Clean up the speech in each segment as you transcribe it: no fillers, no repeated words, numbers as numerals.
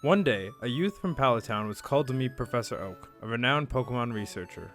One day, a youth from Palatown was called to meet Professor Oak, a renowned Pokemon researcher.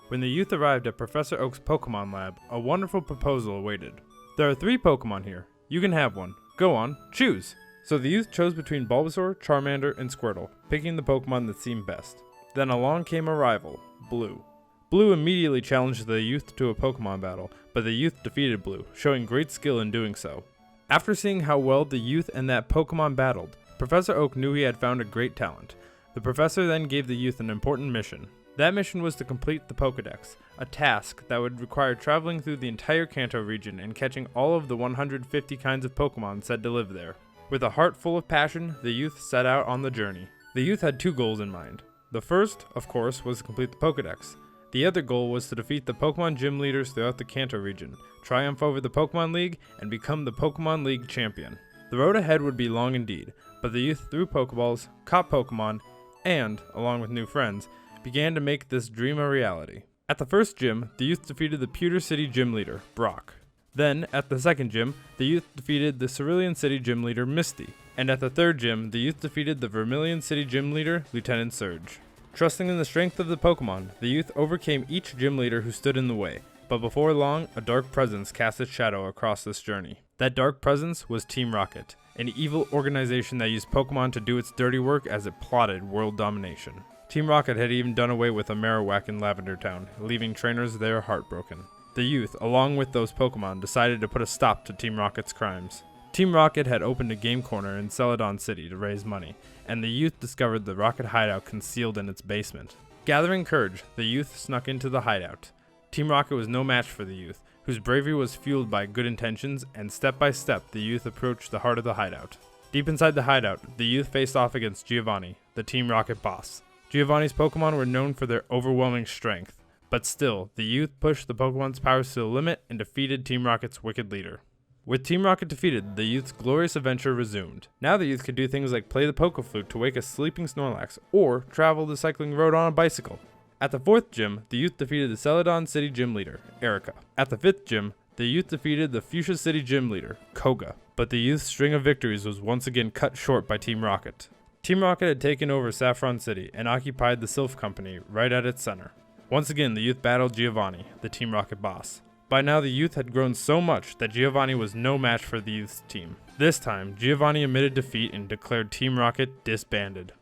When the youth arrived at Professor Oak's Pokemon lab, a wonderful proposal awaited. There are 3 Pokemon here. You can have one. Go on, choose! So the youth chose between Bulbasaur, Charmander, and Squirtle, picking the Pokemon that seemed best. Then along came a rival, Blue. Blue immediately challenged the youth to a Pokemon battle, but the youth defeated Blue, showing great skill in doing so. After seeing how well the youth and that Pokemon battled, Professor Oak knew he had found a great talent. The professor then gave the youth an important mission. That mission was to complete the Pokedex, a task that would require traveling through the entire Kanto region and catching all of the 150 kinds of Pokemon said to live there. With a heart full of passion, the youth set out on the journey. The youth had 2 goals in mind. The first, of course, was to complete the Pokedex. The other goal was to defeat the Pokemon gym leaders throughout the Kanto region, triumph over the Pokemon League, and become the Pokemon League champion. The road ahead would be long indeed, but the youth threw Pokeballs, caught Pokemon, and, along with new friends, began to make this dream a reality. At the first gym, the youth defeated the Pewter City gym leader, Brock. Then, at the second gym, the youth defeated the Cerulean City gym leader, Misty. And at the third gym, the youth defeated the Vermilion City gym leader, Lieutenant Surge. Trusting in the strength of the Pokemon, the youth overcame each gym leader who stood in the way. But before long, a dark presence cast its shadow across this journey. That dark presence was Team Rocket, an evil organization that used Pokemon to do its dirty work as it plotted world domination. Team Rocket had even done away with a Marowak in Lavender Town, leaving trainers there heartbroken. The youth, along with those Pokemon, decided to put a stop to Team Rocket's crimes. Team Rocket had opened a game corner in Celadon City to raise money, and the youth discovered the Rocket hideout concealed in its basement. Gathering courage, the youth snuck into the hideout. Team Rocket was no match for the youth, whose bravery was fueled by good intentions, and step by step the youth approached the heart of the hideout. Deep inside the hideout, the youth faced off against Giovanni, the Team Rocket boss. Giovanni's Pokemon were known for their overwhelming strength, but still, the youth pushed the Pokemon's powers to the limit and defeated Team Rocket's wicked leader. With Team Rocket defeated, the youth's glorious adventure resumed. Now the youth could do things like play the Poke-Flute to wake a sleeping Snorlax, or travel the cycling road on a bicycle. At the 4th gym, the youth defeated the Celadon City gym leader, Erica. At the 5th gym, the youth defeated the Fuchsia City gym leader, Koga. But the youth's string of victories was once again cut short by Team Rocket. Team Rocket had taken over Saffron City and occupied the Sylph Company right at its center. Once again, the youth battled Giovanni, the Team Rocket boss. By now, the youth had grown so much that Giovanni was no match for the youth's team. This time, Giovanni admitted defeat and declared Team Rocket disbanded.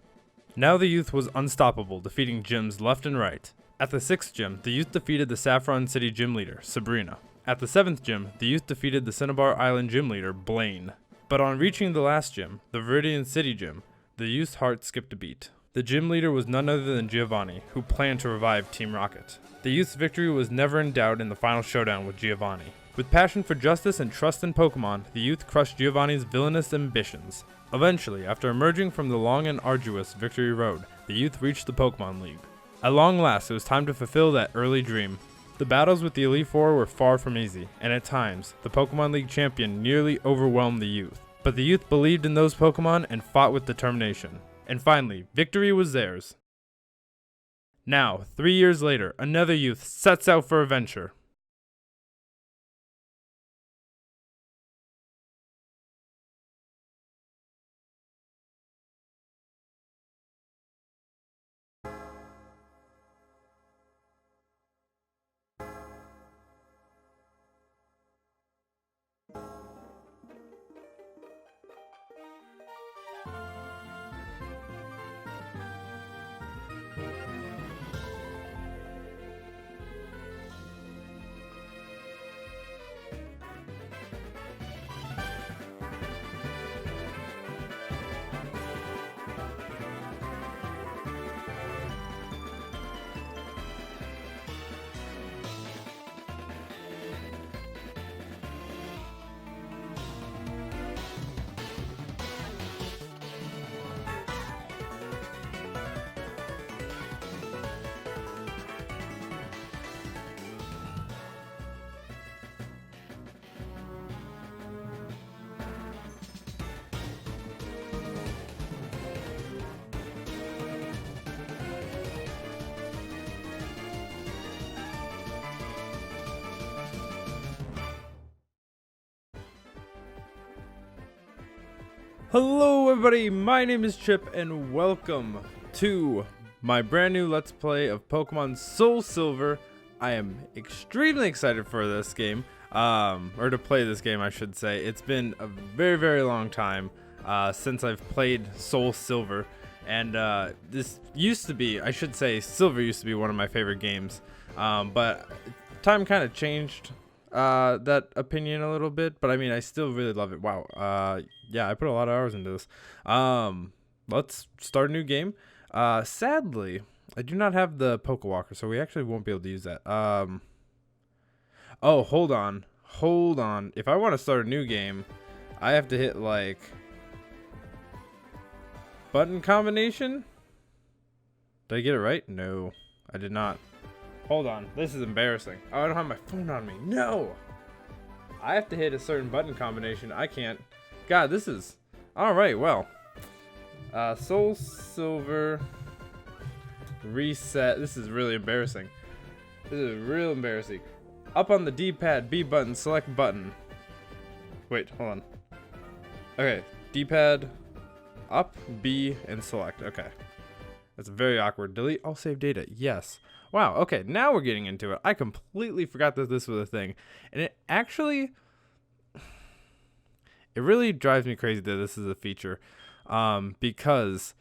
Now the youth was unstoppable, defeating gyms left and right. At the 6th gym, the youth defeated the Saffron City gym leader, Sabrina. At the 7th gym, the youth defeated the Cinnabar Island gym leader, Blaine. But on reaching the last gym, the Viridian City gym, the youth's heart skipped a beat. The gym leader was none other than Giovanni, who planned to revive Team Rocket. The youth's victory was never in doubt in the final showdown with Giovanni. With passion for justice and trust in Pokemon, the youth crushed Giovanni's villainous ambitions. Eventually, after emerging from the long and arduous victory road, the youth reached the Pokemon League. At long last, it was time to fulfill that early dream. The battles with the Elite Four were far from easy, and at times, the Pokemon League champion nearly overwhelmed the youth. But the youth believed in those Pokemon and fought with determination. And finally, victory was theirs. Now, 3 years later, another youth sets out for adventure. Hello everybody, my name is Chip and welcome to my brand new Let's Play of Pokemon SoulSilver. I am extremely excited for this game, or to play this game I should say. It's been a very long time since I've played SoulSilver, and this used to be, I should say, Silver used to be one of my favorite games, but time kind of changed that opinion a little bit, but I mean I still really love it. Wow. Yeah, I put a lot of hours into this. Let's start a new game. Sadly, I do not have the Pokewalker, so we actually won't be able to use that. Oh, hold on. If I want to start a new game, I have to hit like button combination. Did I get it right? No, I did not. Hold on, this is embarrassing. Oh, I don't have my phone on me. No! I have to hit a certain button combination. I can't. God, this is... Alright, well. SoulSilver. Reset. This is really embarrassing. This is real embarrassing. Up on the D-pad, B button, select button. Wait, hold on. Okay, D-pad, up, B, and select. Okay. That's very awkward. Delete all save data. Yes. Wow, okay, now we're getting into it. I completely forgot that this was a thing. And it actually... It really drives me crazy that this is a feature. Because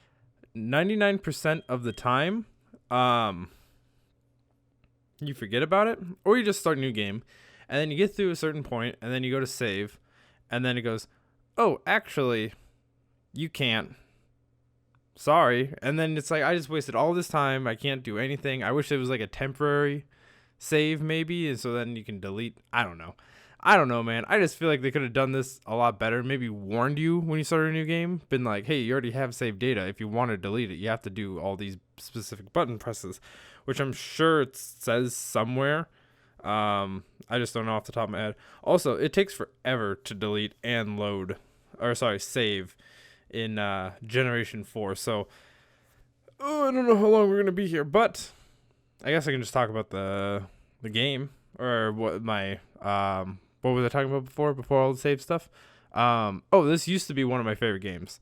99% of the time, you forget about it. Or you just start a new game. And then you get through a certain point, and then you go to save. And then it goes, oh, actually, you can't. Sorry. And then it's like, I just wasted all this time. I can't do anything. I wish it was like a temporary save maybe, and so then you can delete. I don't know, man. I just feel like they could have done this a lot better. Maybe warned you when you started a new game. Been like, hey, you already have saved data. If you want to delete it, you have to do all these specific button presses, which I'm sure it says somewhere. I just don't know off the top of my head. Also, it takes forever to delete and load, or sorry, save in Generation 4, so I don't know how long we're gonna be here, but I guess I can just talk about the game, or what my what was I talking about before all the save stuff. Oh, this used to be one of my favorite games.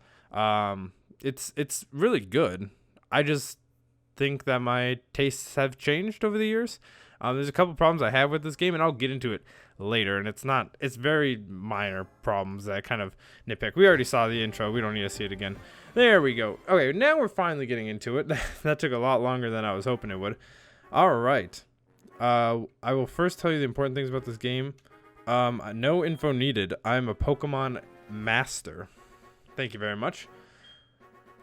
It's really good. I just think that my tastes have changed over the years. There's a couple problems I have with this game, and I'll get into it later, and it's very minor problems that I kind of nitpick. We already saw the intro. We don't need to see it again. There we go. Okay, now we're finally getting into it. That took a lot longer than I was hoping it would. All right. I will first tell you the important things about this game. No info needed. I'm a Pokemon master. Thank you very much.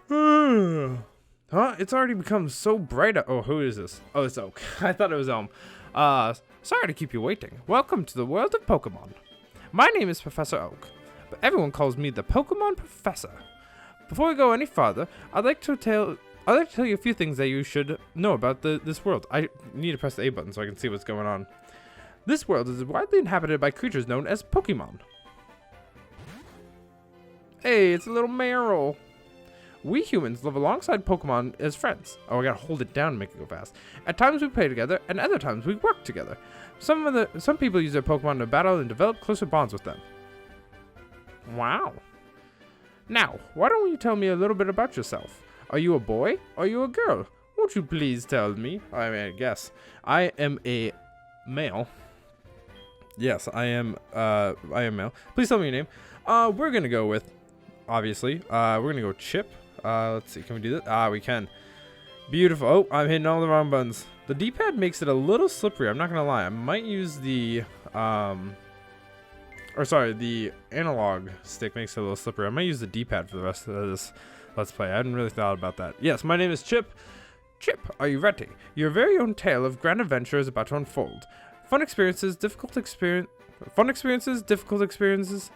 Huh? It's already become so bright. Oh, who is this? Oh, it's Oak. I thought it was Elm. Sorry to keep you waiting. Welcome to the world of Pokemon. My name is Professor Oak, but everyone calls me the Pokemon Professor. Before we go any farther, I'd like to tell you a few things that you should know about this world. I need to press the A button so I can see what's going on. This world is widely inhabited by creatures known as Pokemon. Hey, it's a little Meryl. We humans live alongside Pokemon as friends. Oh, I gotta hold it down to make it go fast. At times we play together, and other times we work together. Some people use their Pokemon to battle and develop closer bonds with them. Wow. Now, why don't you tell me a little bit about yourself? Are you a boy? Are you a girl? Won't you please tell me? I mean, I guess. I am a male. Yes, I am male. Please tell me your name. We're gonna go with, obviously, we're gonna go Chip. Let's see, can we do this? We can. Beautiful. Oh, I'm hitting all the wrong buttons. The D-pad makes it a little slippery, I'm not gonna lie. I might use the, the analog stick makes it a little slippery. I might use the D-pad for the rest of this Let's Play. I hadn't really thought about that. Yes, my name is Chip. Chip, are you ready? Your very own tale of grand adventure is about to unfold. Fun experiences, difficult experiences.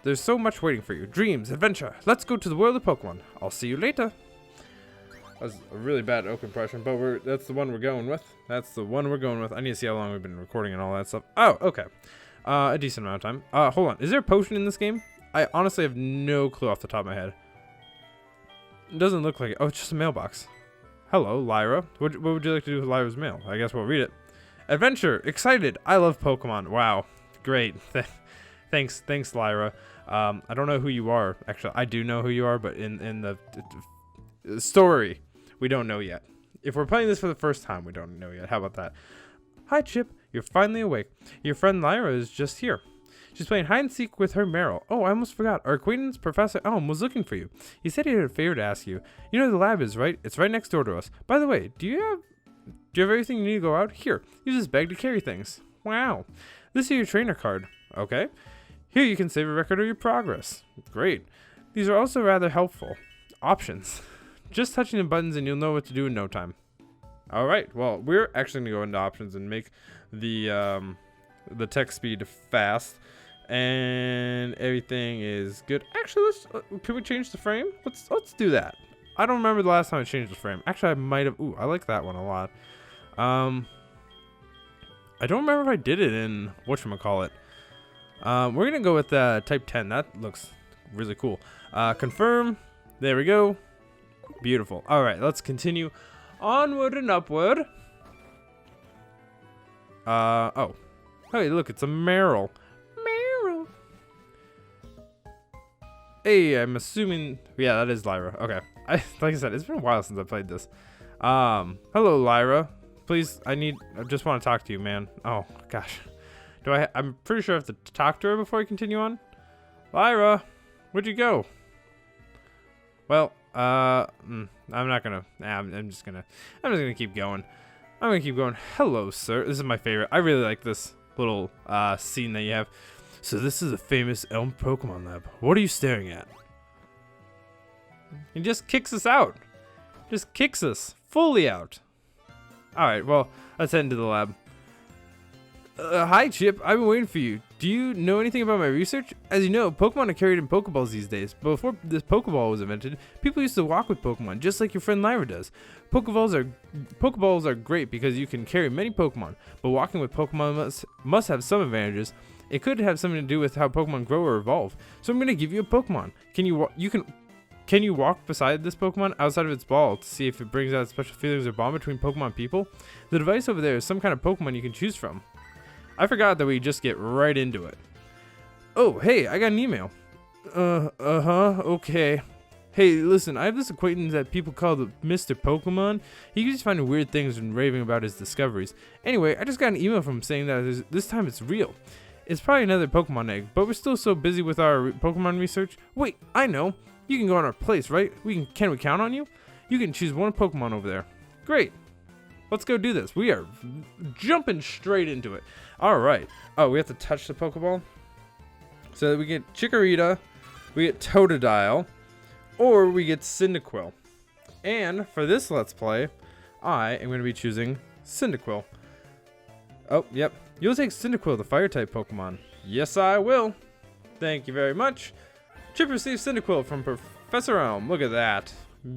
There's so much waiting for you. Dreams, adventure. Let's go to the world of Pokemon. I'll see you later. That was a really bad Oak impression, but that's the one we're going with. I need to see how long we've been recording and all that stuff. Oh, okay. A decent amount of time. Hold on. Is there a potion in this game? I honestly have no clue off the top of my head. It doesn't look like it. Oh, it's just a mailbox. Hello, Lyra. What would you like to do with Lyra's mail? I guess we'll read it. Adventure. Excited. I love Pokemon. Wow. Great. Thanks, Lyra. I don't know who you are. Actually, I do know who you are, but in the story, we don't know yet. If we're playing this for the first time, we don't know yet. How about that? Hi, Chip. You're finally awake. Your friend Lyra is just here. She's playing hide and seek with her Meryl. Oh, I almost forgot. Our acquaintance, Professor Elm, was looking for you. He said he had a favor to ask you. You know where the lab is, right? It's right next door to us. By the way, do you have everything you need to go out? Here, use this bag to carry things. Wow. This is your trainer card. Okay. Here you can save a record of your progress. Great. These are also rather helpful. Options. Just touching the buttons and you'll know what to do in no time. Alright, well, we're actually going to go into options and make the text speed fast. And everything is good. Actually, can we change the frame? Let's do that. I don't remember the last time I changed the frame. Actually, I might have. Ooh, I like that one a lot. I don't remember if I did it in whatchamacallit. We're gonna go with type 10. That looks really cool. Confirm. There we go. Beautiful. All right, let's continue onward and upward. Oh, hey, look, it's a Meryl. Hey, I'm assuming. Yeah, that is Lyra. Okay. Like I said, it's been a while since I played this. Hello, Lyra. Please, I just want to talk to you, man. Oh, gosh. I'm pretty sure I have to talk to her before I continue on. Lyra, where'd you go? Well, I'm not gonna. I'm just gonna keep going. I'm gonna keep going. Hello, sir. This is my favorite. I really like this little scene that you have. So this is a famous Elm Pokemon lab. What are you staring at? He just kicks us out. Just kicks us fully out. Alright, well, let's head into the lab. Hi, Chip. I've been waiting for you. Do you know anything about my research? As you know, Pokemon are carried in Pokeballs these days. But before this Pokeball was invented, people used to walk with Pokemon, just like your friend Lyra does. Pokeballs are great because you can carry many Pokemon, but walking with Pokemon must have some advantages. It could have something to do with how Pokemon grow or evolve. So I'm going to give you a Pokemon. Can you walk beside this Pokemon outside of its ball to see if it brings out special feelings or bond between Pokemon people? The device over there is some kind of Pokemon you can choose from. I forgot that we just get right into it. Oh, hey, I got an email. Okay. Hey, listen, I have this acquaintance that people call the Mr. Pokemon. He keeps finding weird things and raving about his discoveries. Anyway, I just got an email from him saying that this time it's real. It's probably another Pokemon egg, but we're still so busy with our Pokemon research. Wait, I know. You can go on our place, right? Can we count on you? You can choose one Pokemon over there. Great. Let's go do this. We are jumping straight into it. All right. Oh, we have to touch the Pokeball. So we get Chikorita, we get Totodile, or we get Cyndaquil. And for this Let's Play, I am going to be choosing Cyndaquil. Oh, yep. You'll take Cyndaquil, the Fire-type Pokemon. Yes, I will. Thank you very much. Chip received Cyndaquil from Professor Elm. Look at that.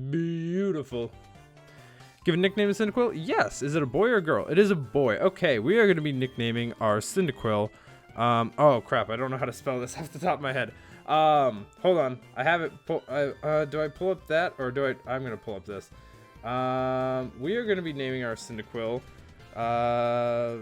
Beautiful. Give a nickname to Cyndaquil? Yes. Is it a boy or a girl? It is a boy. Okay, we are going to be nicknaming our Cyndaquil. Oh, crap. I don't know how to spell this off the top of my head. Hold on. I have it. Do I pull up that or do I'm going to pull up this. We are going to be naming our Cyndaquil. I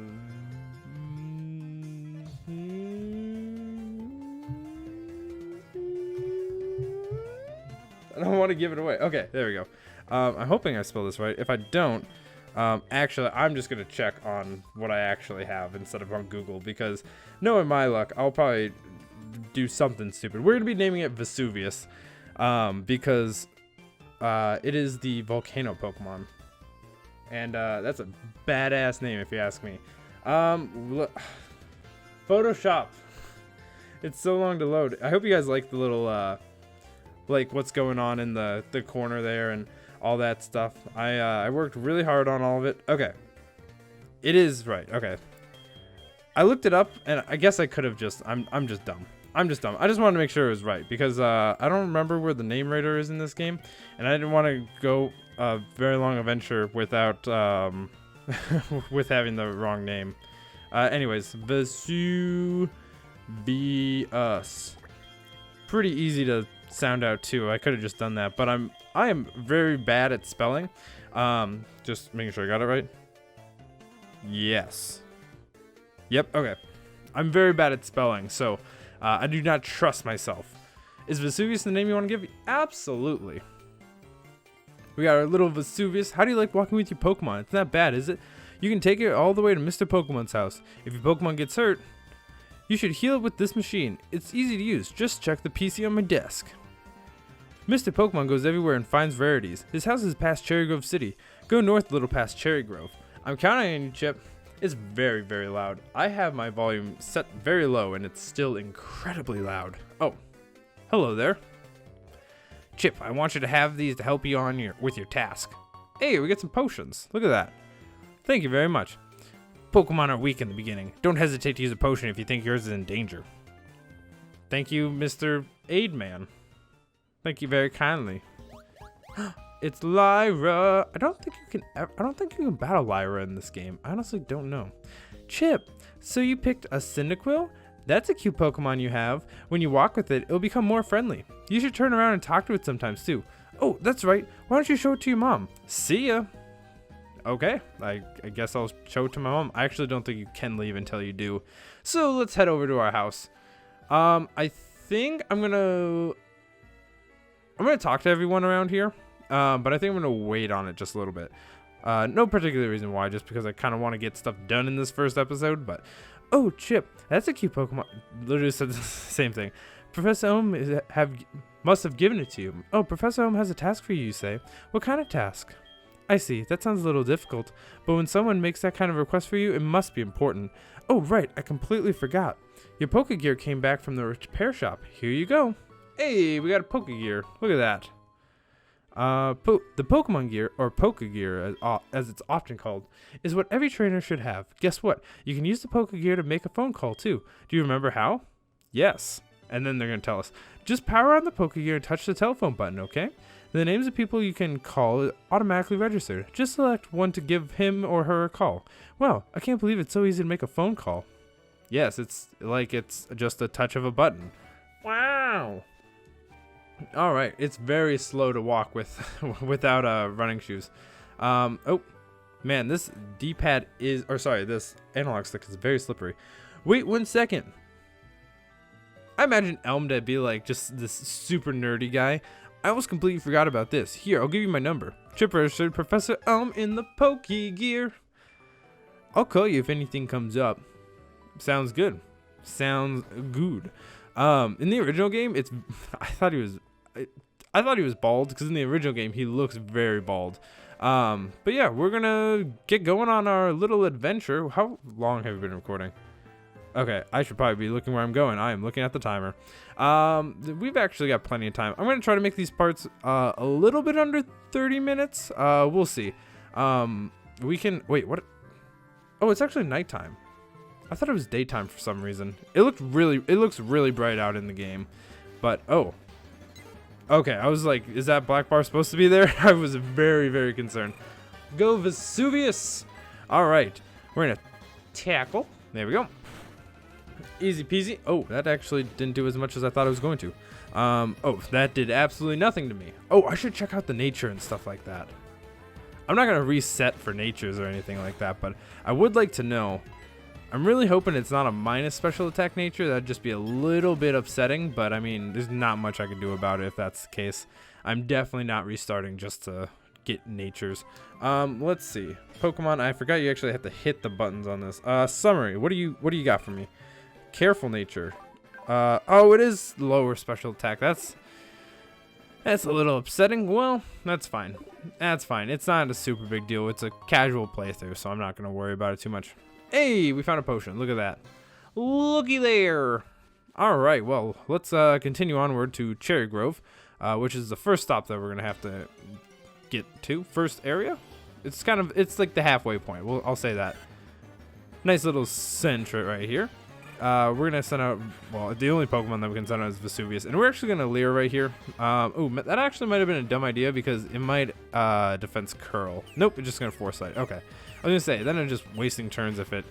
don't want to give it away. Okay, there we go. I'm hoping I spelled this right. If I don't, actually, I'm just going to check on what I actually have instead of on Google because knowing my luck, I'll probably do something stupid. We're going to be naming it Vesuvius because it is the volcano Pokemon. And that's a badass name if you ask me. Photoshop. It's so long to load. I hope you guys like the little like what's going on in the corner there and all that stuff. I worked really hard on all of it. Okay. It is right. Okay. I looked it up and I guess I could have just I'm just dumb. I just wanted to make sure it was right because I don't remember where the name rater is in this game and I didn't want to go a very long adventure without with having the wrong name. Anyways, Vesuvius. Pretty easy to sound out too. I could have just done that, but I am very bad at spelling. Just making sure I got it right. Yes. Yep. Okay. I'm very bad at spelling, so I do not trust myself. Is Vesuvius the name you want to give? Absolutely. We got our little Vesuvius. How do you like walking with your Pokemon? It's not bad, is it? You can take it all the way to Mr. Pokemon's house. If your Pokemon gets hurt, you should heal it with this machine. It's easy to use. Just check the PC on my desk. Mr. Pokemon goes everywhere and finds rarities. His house is past Cherry Grove City. Go north a little past Cherry Grove. I'm counting on you, Chip. It's very, very loud. I have my volume set very low and it's still incredibly loud. Oh, hello there. Chip, I want you to have these to help you on with your task. Hey, we get some potions. Look at that. Thank you very much. Pokemon are weak in the beginning. Don't hesitate to use a potion if you think yours is in danger. Thank you, Mr. Aidman. Thank you very kindly. It's Lyra. I don't think you can battle Lyra in this game. I honestly don't know. Chip, so you picked a Cyndaquil? That's a cute Pokemon you have. When you walk with it, it'll become more friendly. You should turn around and talk to it sometimes too. Oh, that's right. Why don't you show it to your mom? See ya. Okay, I guess I'll show it to my mom. I actually don't think you can leave until you do. So let's head over to our house. I think I'm gonna talk to everyone around here. But I think I'm gonna wait on it just a little bit. No particular reason why, just because I kind of want to get stuff done in this first episode. But oh, Chip, that's a cute Pokemon. Literally said the same thing. Professor Ohm must have given it to you. Oh, Professor Ohm has a task for you, you say? What kind of task? I see. That sounds a little difficult. But when someone makes that kind of request for you, it must be important. Oh, right. I completely forgot. Your Pokegear came back from the repair shop. Here you go. Hey, we got a Pokegear. Look at that. The Pokemon Gear, or Pokegear as it's often called, is what every trainer should have. Guess what? You can use the Pokegear to make a phone call too. Do you remember how? Yes. And then they're going to tell us. Just power on the Pokegear and touch the telephone button, okay? The names of people you can call is automatically registered. Just select one to give him or her a call. Wow, I can't believe it's so easy to make a phone call. Yes, it's just a touch of a button. Wow. All right, it's very slow to walk without running shoes. Oh, man, this D-pad this analog stick is very slippery. Wait 1 second. I imagine Elm to be like just this super nerdy guy. I almost completely forgot about this. Here, I'll give you my number. Chip registered Professor Elm in the Pokegear. I'll call you if anything comes up. Sounds good. Sounds good. In the original game, I thought he was bald, because in the original game he looks very bald. But yeah, we're gonna get going on our little adventure. How long have we been recording? Okay, I should probably be looking where I'm going. I am looking at the timer. We've actually got plenty of time. I'm gonna try to make these parts a little bit under 30 minutes. We'll see. We can wait. What? Oh, it's actually nighttime. I thought it was daytime for some reason. It looks really bright out in the game. But oh. Okay, I was like, is that black bar supposed to be there? I was very, very concerned. Go Vesuvius! Alright, we're gonna tackle. There we go. Easy peasy. Oh, that actually didn't do as much as I thought it was going to. Oh, that did absolutely nothing to me. Oh, I should check out the nature and stuff like that. I'm not gonna reset for natures or anything like that, but I would like to know. I'm really hoping it's not a minus special attack nature. That'd just be a little bit upsetting, but I mean, there's not much I can do about it if that's the case. I'm definitely not restarting just to get natures. Let's see. Pokemon, I forgot you actually have to hit the buttons on this. Summary, what do you got for me? Careful nature. Oh, it is lower special attack. That's a little upsetting. Well, that's fine. That's fine. It's not a super big deal. It's a casual playthrough, so I'm not going to worry about it too much. Hey, we found a potion. Look at that. Looky there. All right, well, let's continue onward to Cherry Grove, which is the first stop that we're going to have to get to. First area? It's like the halfway point. I'll say that. Nice little centre right here. We're going to send out, well, the only Pokemon that we can send out is Vesuvius. And we're actually going to Leer right here. Oh, that actually might have been a dumb idea because it might defense curl. Nope, it's just going to Foresight. Okay. I was going to say, then it's just wasting turns if it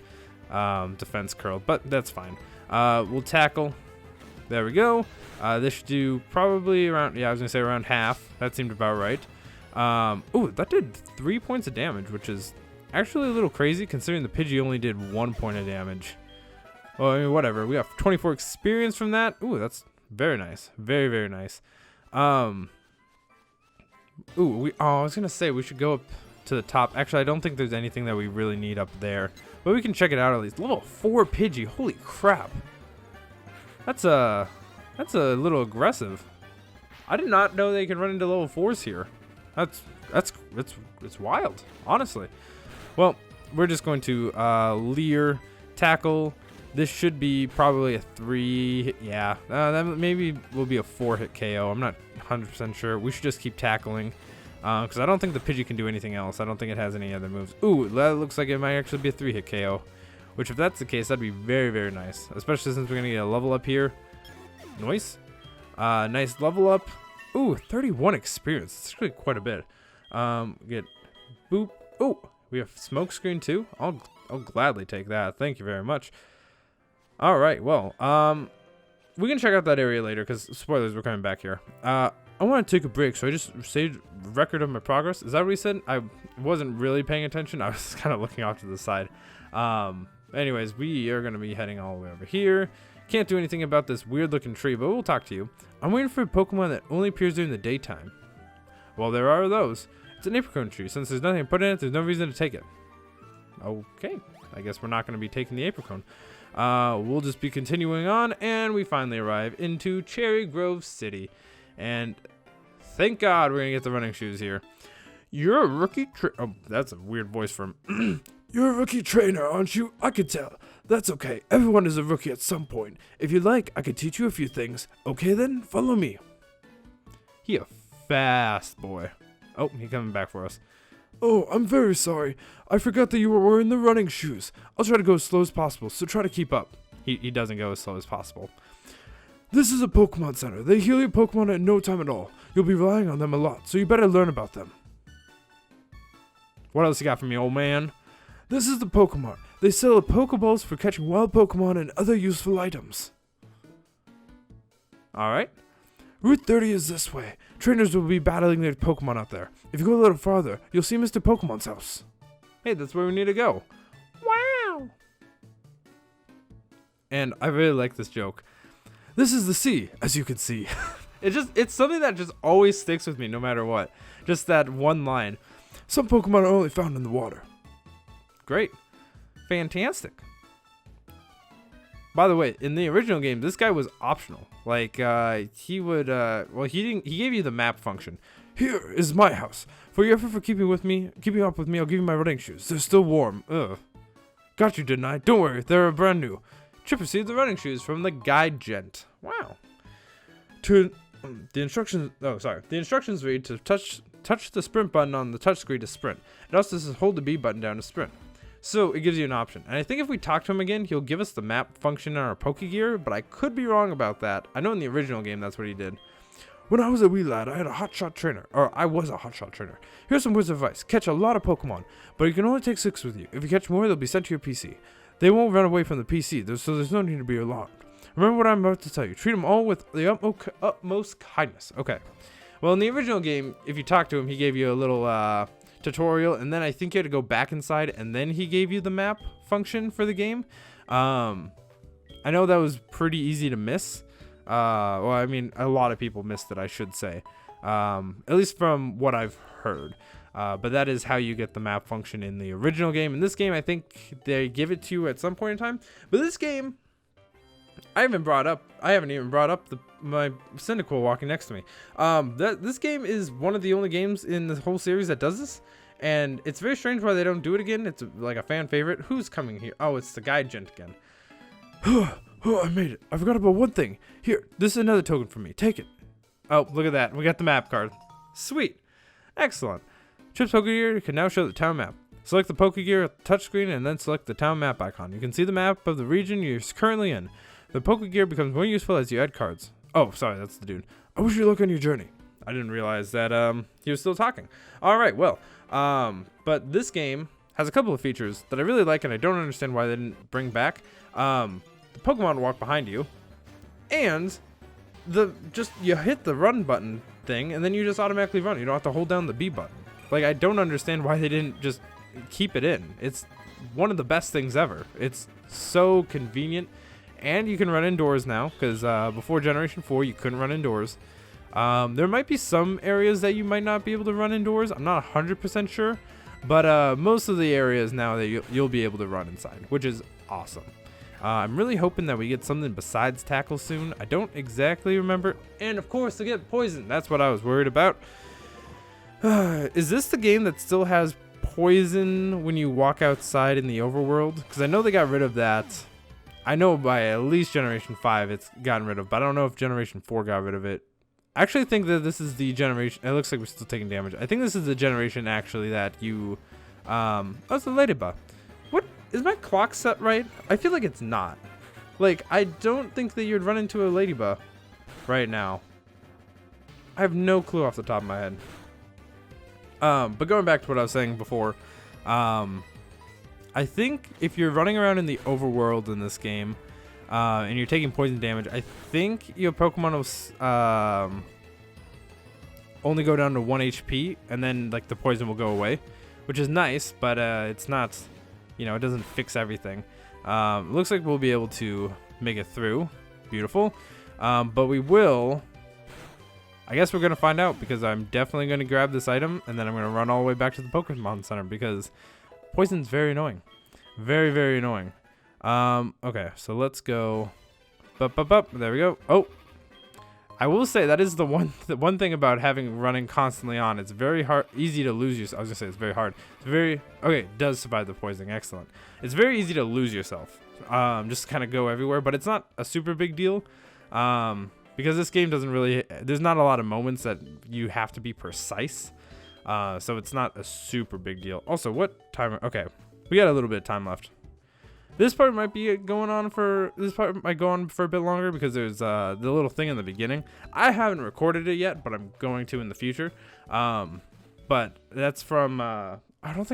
defense curled, but that's fine. We'll tackle. There we go. This should do probably around, I was going to say around half. That seemed about right. Oh, that did 3 points of damage, which is actually a little crazy considering the Pidgey only did 1 point of damage. Well, I mean, whatever. We got 24 experience from that. Ooh, that's very nice. Very, very nice. Ooh, I was gonna say we should go up to the top. Actually, I don't think there's anything that we really need up there, but we can check it out at least. Level 4 Pidgey. Holy crap. That's a little aggressive. I did not know they can run into level 4s here. It's wild, honestly. Well, we're just going to Leer, tackle. This should be probably a 3. Yeah, that maybe will be a 4-hit KO. I'm not 100% sure. We should just keep tackling because I don't think the Pidgey can do anything else. I don't think it has any other moves. Ooh, that looks like it might actually be a 3-hit KO, which if that's the case, that'd be very, very nice, especially since we're going to get a level up here. Nice. Nice level up. Ooh, 31 experience. That's actually quite a bit. Get boop. Oh, we have smoke screen too. I'll gladly take that. Thank you very much. All right. Well, we can check out that area later because spoilers, we're coming back here. I want to take a break, so I just saved record of my progress. Is that what he said? I wasn't really paying attention. I was kind of looking off to the side. Anyways, we are going to be heading all the way over here. Can't do anything about this weird looking tree, but we'll talk to you. I'm waiting for a Pokemon that only appears during the daytime. Well, there are those. It's an apricot tree. Since there's nothing to put in it, there's no reason to take it. Okay. I guess we're not going to be taking the apricot. We'll just be continuing on, and we finally arrive into Cherry Grove City. And thank God we're going to get the running shoes here. You're a rookie oh, that's a weird voice from... You're a rookie trainer, aren't you? I could tell. That's okay. Everyone is a rookie at some point. If you'd like, I could teach you a few things. Okay then, follow me. He a fast boy. Oh, he's coming back for us. Oh, I'm very sorry. I forgot that you were wearing the running shoes. I'll try to go as slow as possible, so try to keep up. He doesn't go as slow as possible. This is a Pokemon Center. They heal your Pokemon in no time at all. You'll be relying on them a lot, so you better learn about them. What else you got for me, old man? This is the Pokemon. They sell Pokeballs for catching wild Pokemon and other useful items. Alright. Route 30 is this way. Trainers will be battling their Pokemon out there. If you go a little farther, you'll see Mr. Pokemon's house. Hey, that's where we need to go. Wow! And I really like this joke. This is the sea, as you can see. It's something that just always sticks with me no matter what. Just that one line. Some Pokemon are only found in the water. Great. Fantastic. By the way, in the original game, this guy was optional. Like, he would, well, he gave you the map function. Here is my house. For your effort for keeping up with me, I'll give you my running shoes. They're still warm. Ugh. Got you, didn't I? Don't worry, they're brand new. Chip received the running shoes from the guide gent. Wow. The instructions read to touch the sprint button on the touchscreen to sprint. It also says hold the B button down to sprint. So it gives you an option. And I think if we talk to him again, he'll give us the map function on our Pokegear, but I could be wrong about that. I know in the original game that's what he did. When I was a wee lad, I was a hotshot trainer. Here's some words of advice. Catch a lot of Pokemon, but you can only take 6 with you. If you catch more, they'll be sent to your PC. They won't run away from the PC, so there's no need to be alarmed. Remember what I'm about to tell you. Treat them all with the utmost kindness. Okay. Well, in the original game, if you talk to him, he gave you a little tutorial, and then I think you had to go back inside, and then he gave you the map function for the game. I know that was pretty easy to miss. Well, I mean, a lot of people missed it, I should say. At least from what I've heard. But that is how you get the map function in the original game. In this game, I think they give it to you at some point in time. But this game, I haven't even brought up my Cyndaquil walking next to me. This game is one of the only games in the whole series that does this. And it's very strange why they don't do it again. It's like a fan favorite. Who's coming here? Oh, it's the guide gent again. Oh, I made it. I forgot about one thing. Here, this is another token for me. Take it. Oh, look at that. We got the map card. Sweet. Excellent. Chip's Pokegear can now show the town map. Select the Pokegear at the touchscreen and then select the town map icon. You can see the map of the region you're currently in. The Pokegear becomes more useful as you add cards. Oh, sorry, that's the dude. I wish you luck on your journey. I didn't realize that he was still talking. Alright, well, but this game has a couple of features that I really like and I don't understand why they didn't bring back. The Pokemon walk behind you, and you hit the run button thing, and then you just automatically run. You don't have to hold down the B button. Like, I don't understand why they didn't just keep it in. It's one of the best things ever. It's so convenient, And you can run indoors now, because before Generation 4, you couldn't run indoors. There might be some areas that you might not be able to run indoors. I'm not 100% sure. But most of the areas now that you'll be able to run inside, which is awesome. I'm really hoping that we get something besides tackle soon. I don't exactly remember. And of course, to get poison. That's what I was worried about. Is this the game that still has poison when you walk outside in the overworld? Because I know they got rid of that. I know by at least Generation 5 it's gotten rid of, but I don't know if Generation 4 got rid of it. I actually think that this is the generation. It looks like we're still taking damage. I think this is the generation actually that you. Oh, it's a ladybug. What is my clock set right? I feel like it's not. Like, I don't think that you'd run into a ladybug right now. I have no clue off the top of my head. But going back to what I was saying before, I think if you're running around in the overworld in this game, and you're taking poison damage, I think your Pokemon will only go down to 1 HP, and then like the poison will go away, which is nice, but it's not, it doesn't fix everything. Looks like we'll be able to make it through. Beautiful. But we will. I guess we're going to find out, because I'm definitely going to grab this item, and then I'm going to run all the way back to the Pokemon Center, because poison's very annoying. Very, very annoying. Okay, so let's go. There we go. Oh, I will say that is the one thing about running constantly on. It's very easy to lose yourself. I was gonna say it's very hard. It's very okay. It does survive the poisoning. Excellent. It's very easy to lose yourself. Just kind of go everywhere, but it's not a super big deal. Because this game doesn't really. There's not a lot of moments that you have to be precise. So it's not a super big deal. Also, what time? Okay, we got a little bit of time left. This part might go on for a bit longer, because there's the little thing in the beginning. I haven't recorded it yet, but I'm going to in the future. But that's from I haven't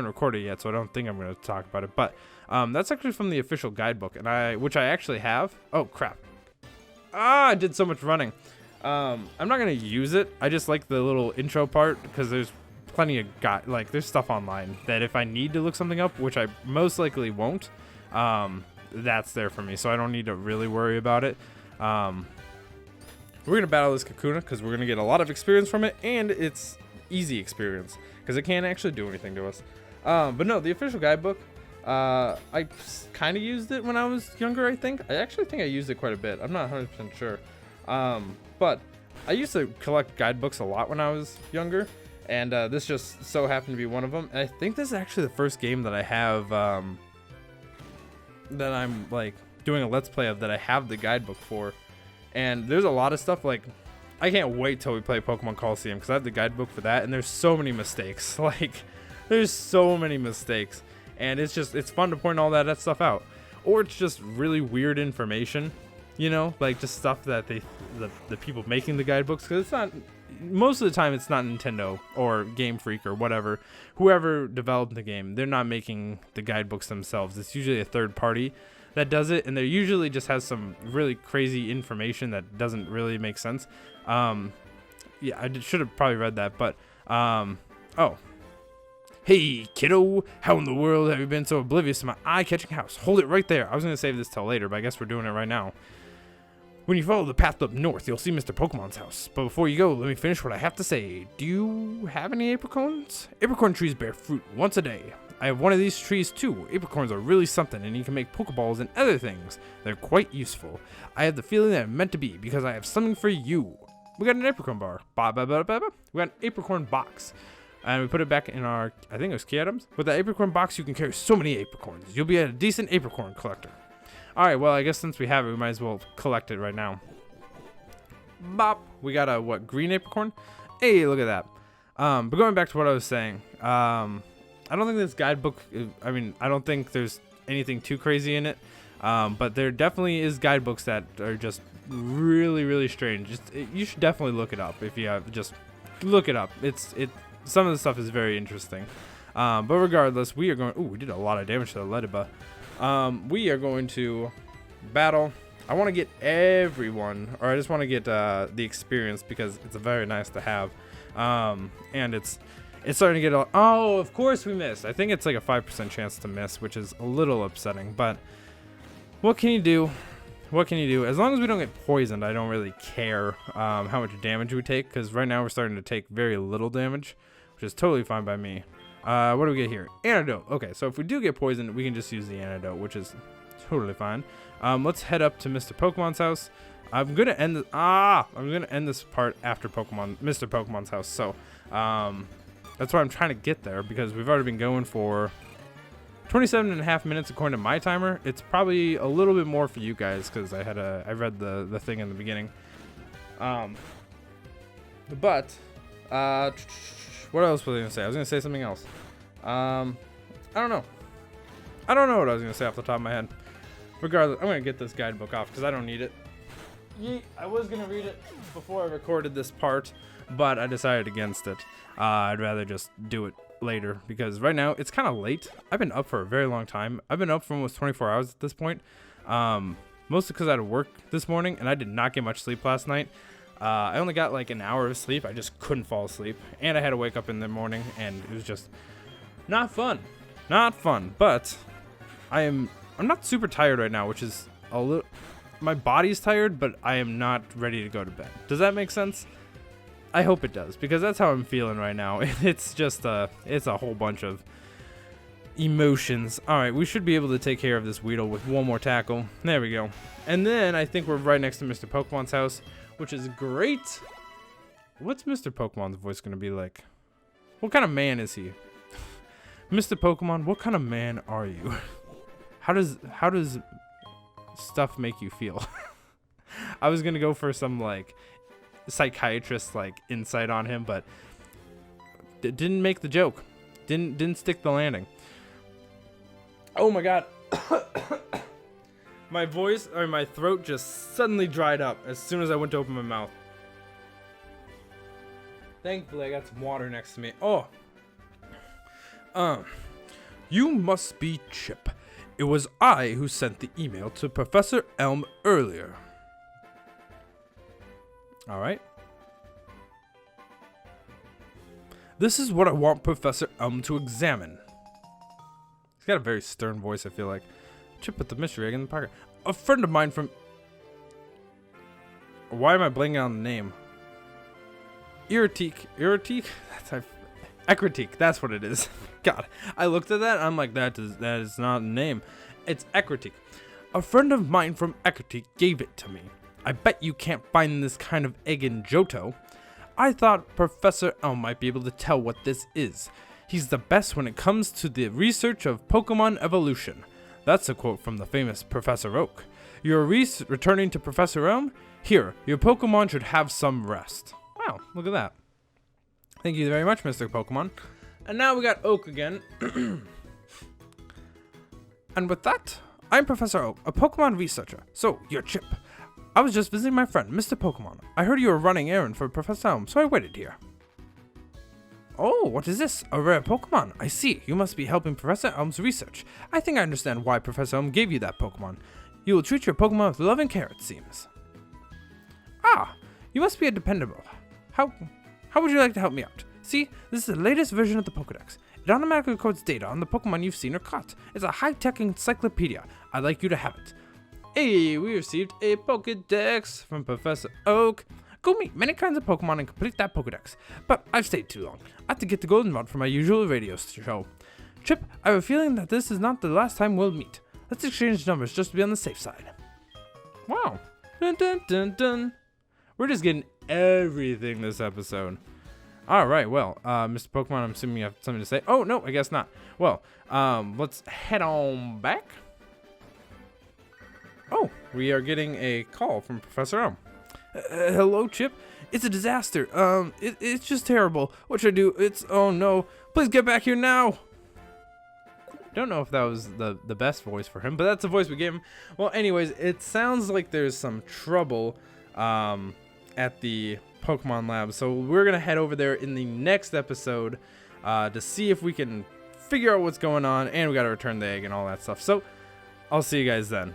recorded it yet, so I don't think I'm going to talk about it. But that's actually from the official guidebook, which I actually have. Oh crap! I did so much running. I'm not going to use it. I just like the little intro part, because there's plenty of there's stuff online that if I need to look something up, which I most likely won't, that's there for me, so I don't need to really worry about it. We're gonna battle this Kakuna, because we're gonna get a lot of experience from it, and it's easy experience, because it can't actually do anything to us. But no, the official guidebook, I kind of used it when I was younger. I actually think I used it quite a bit. I'm not 100% sure, but I used to collect guidebooks a lot when I was younger. And this just so happened to be one of them. And I think this is actually the first game that I have, that I'm like doing a Let's Play of, that I have the guidebook for. And there's a lot of stuff, like, I can't wait till we play Pokemon Colosseum, because I have the guidebook for that. And there's so many mistakes. Like, there's so many mistakes. And it's fun to point all that stuff out. Or it's just really weird information, like just stuff that the people making the guidebooks, because it's not. Most of the time it's not Nintendo or Game Freak or whoever developed the game. They're not making the guidebooks themselves. It's usually a third party that does it, and they usually just has some really crazy information that doesn't really make sense. Yeah, I should have probably read that, but oh, hey kiddo, how in the world have you been so oblivious to my eye-catching house? Hold it right there. I was gonna save this till later, but I guess we're doing it right now. When you follow the path up north, you'll see Mr. Pokemon's house. But before you go, let me finish what I have to say. Do you have any apricorns? Apricorn trees bear fruit once a day. I have one of these trees too. Apricorns are really something, and you can make Pokeballs and other things. They're quite useful. I have the feeling that I'm meant to be, because I have something for you. We got an apricorn bar. We got an apricorn box. And we put it back in our, I think it was key items. With the apricorn box, you can carry so many apricorns. You'll be a decent apricorn collector. Alright, well, I guess since we have it, we might as well collect it right now. Bop! We got a, green apricorn? Hey, look at that. But going back to what I was saying, I don't think this guidebook, I don't think there's anything too crazy in it. But there definitely is guidebooks that are just really, really strange. You should definitely look it up if you have, just look it up. Some of the stuff is very interesting. But regardless, we are going, we did a lot of damage to the Ladybug. We are going to battle. I want to get everyone, or I just want to get the experience, because it's very nice to have. And it's starting to get oh, of course we missed. I think it's like a 5% chance to miss, which is a little upsetting, but What can you do? What can you do? As long as we don't get poisoned, I don't really care how much damage we take, because right now we're starting to take very little damage, which is totally fine by me. What do we get here? Antidote. Okay, so if we do get poisoned, we can just use the antidote, which is totally fine. Let's head up to Mr. Pokemon's house. I'm gonna end this part after Mr. Pokemon's house. So that's why I'm trying to get there, because we've already been going for 27.5 minutes according to my timer. It's probably a little bit more for you guys, because I read the thing in the beginning. But what else was I gonna say? I was gonna say something else. I don't know. I don't know what I was gonna say off the top of my head. Regardless, I'm gonna get this guidebook off because I don't need it. I was gonna read it before I recorded this part, but I decided against it. I'd rather just do it later, because right now it's kind of late. I've been up for a very long time. I've been up for almost 24 hours at this point. Mostly because I had to work this morning and I did not get much sleep last night. I only got like an hour of sleep. I just couldn't fall asleep, and I had to wake up in the morning, and it was just not fun. Not fun. But I'm not super tired right now, which is a little. My body's tired, but I am not ready to go to bed. Does that make sense? I hope it does, because that's how I'm feeling right now. It's just it's a whole bunch of emotions. All right, we should be able to take care of this Weedle with one more tackle. There we go. And then I think we're right next to Mr. Pokemon's house, which is great. What's Mr. Pokemon's voice going to be like? What kind of man is he? Mr. Pokemon, what kind of man are you? How does stuff make you feel? I was going to go for some like psychiatrist like insight on him, but didn't make the joke. Didn't stick the landing. Oh my god. My voice, or my throat, just suddenly dried up as soon as I went to open my mouth. Thankfully, I got some water next to me. Oh. You must be Chip. It was I who sent the email to Professor Elm earlier. Alright. This is what I want Professor Elm to examine. He's got a very stern voice, I feel like. Chip put the mystery egg in the pocket. A friend of mine from... Why am I blanking on the name? Iritique? That's Ecritique, that's what it is. God, I looked at that and I'm like, that is not a name. It's Ecritique. A friend of mine from Ecritique gave it to me. I bet you can't find this kind of egg in Johto. I thought Professor Elm might be able to tell what this is. He's the best when it comes to the research of Pokemon evolution. That's a quote from the famous Professor Oak. You're returning to Professor Elm? Here, your Pokemon should have some rest. Wow, look at that. Thank you very much, Mr. Pokemon. And now we got Oak again. And with that, I'm Professor Oak, a Pokemon researcher. So, you're Chip. I was just visiting my friend, Mr. Pokemon. I heard you were running errand for Professor Elm, so I waited here. Oh, what is this? A rare Pokemon. I see. You must be helping Professor Elm's research. I think I understand why Professor Elm gave you that Pokemon. You will treat your Pokemon with love and care, it seems. Ah, you must be a dependable. How would you like to help me out? See, this is the latest version of the Pokedex. It automatically records data on the Pokemon you've seen or caught. It's a high-tech encyclopedia. I'd like you to have it. Hey, we received a Pokedex from Professor Oak. Go meet many kinds of Pokemon and complete that Pokedex. But I've stayed too long. I have to get the Golden Rod for my usual radio show. Chip, I have a feeling that this is not the last time we'll meet. Let's exchange numbers just to be on the safe side. Wow. Dun dun dun dun. We're just getting everything this episode. Alright, well, Mr. Pokemon, I'm assuming you have something to say. Oh, no, I guess not. Well, let's head on back. Oh, we are getting a call from Professor Elm. Hello, Chip. It's a disaster. It's just terrible. What should I do? Oh no. Please get back here now. Don't know if that was the best voice for him, but that's the voice we gave him. Well, anyways, it sounds like there's some trouble at the Pokemon Lab. So we're going to head over there in the next episode to see if we can figure out what's going on. And we got to return the egg and all that stuff. So I'll see you guys then.